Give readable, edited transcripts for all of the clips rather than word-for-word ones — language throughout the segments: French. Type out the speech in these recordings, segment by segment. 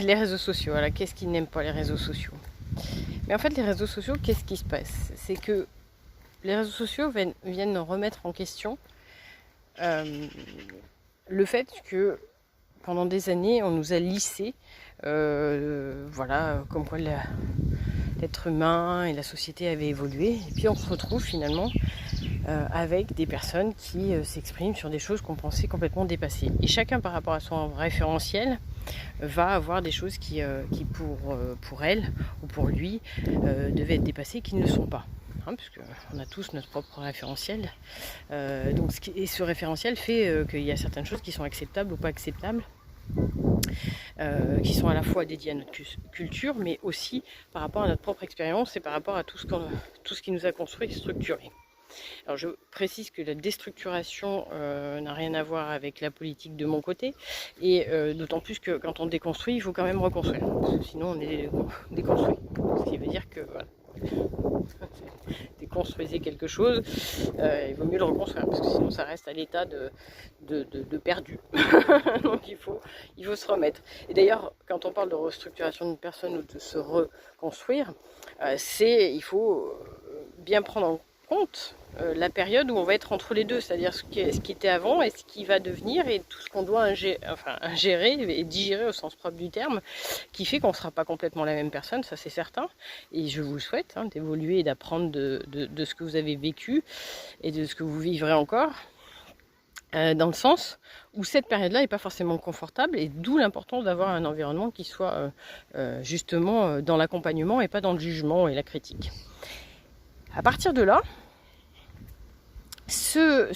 les réseaux sociaux. Alors, qu'est-ce qui n'aime pas les réseaux sociaux? Mais en fait, les réseaux sociaux, qu'est-ce qui se passe? C'est que les réseaux sociaux viennent remettre en question le fait que pendant des années, on nous a lissé, voilà, comme quoi l'être humain et la société avaient évolué. Et puis on se retrouve finalement avec des personnes qui s'expriment sur des choses qu'on pensait complètement dépassées. Et chacun par rapport à son référentiel va avoir des choses qui pour elle ou pour lui devaient être dépassées qui ne le sont pas. Puisqu'on a tous notre propre référentiel. Et ce référentiel fait qu'il y a certaines choses qui sont acceptables ou pas acceptables. Qui sont à la fois dédiées à notre culture, mais aussi par rapport à notre propre expérience et par rapport à tout ce qui nous a construit et structuré. Alors je précise que la déstructuration n'a rien à voir avec la politique de mon côté, et d'autant plus que quand on déconstruit, il faut quand même reconstruire, parce que sinon on est déconstruit. Ce qui veut dire que voilà, déconstruisez quelque chose, il vaut mieux le reconstruire, parce que sinon ça reste à l'état de perdu. Donc il faut se remettre. Et d'ailleurs, quand on parle de restructuration d'une personne ou de se reconstruire, il faut bien prendre en compte la période où on va être entre les deux, c'est-à-dire ce qui était avant et ce qui va devenir, et tout ce qu'on doit ingérer et digérer au sens propre du terme, qui fait qu'on ne sera pas complètement la même personne, ça c'est certain, et je vous le souhaite, d'évoluer et d'apprendre de ce que vous avez vécu et de ce que vous vivrez encore, dans le sens où cette période-là n'est pas forcément confortable, et d'où l'importance d'avoir un environnement qui soit justement dans l'accompagnement et pas dans le jugement et la critique. À partir de là, ce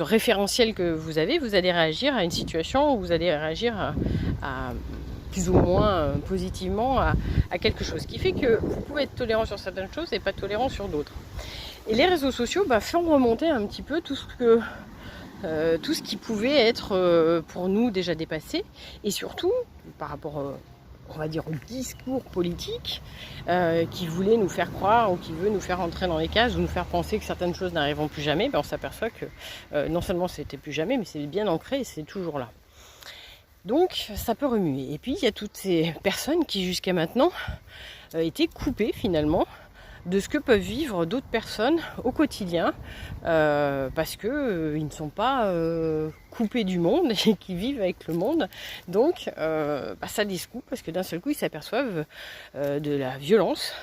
référentiel que vous allez réagir à une situation où vous allez réagir à plus ou moins positivement à quelque chose, qui fait que vous pouvez être tolérant sur certaines choses et pas tolérant sur d'autres. Et les réseaux sociaux font remonter un petit peu tout ce qui pouvait être pour nous déjà dépassé, et surtout par rapport on va dire au discours politique qui voulait nous faire croire ou qui veut nous faire entrer dans les cases ou nous faire penser que certaines choses n'arriveront plus jamais. On s'aperçoit que non seulement c'était plus jamais, mais c'est bien ancré et c'est toujours là. Donc ça peut remuer. Et puis il y a toutes ces personnes qui jusqu'à maintenant étaient coupées finalement de ce que peuvent vivre d'autres personnes au quotidien, parce que ils ne sont pas coupés du monde et qui vivent avec le monde. Donc ça les coupe, parce que d'un seul coup ils s'aperçoivent de la violence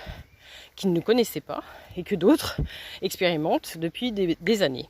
qu'ils ne connaissaient pas et que d'autres expérimentent depuis des années.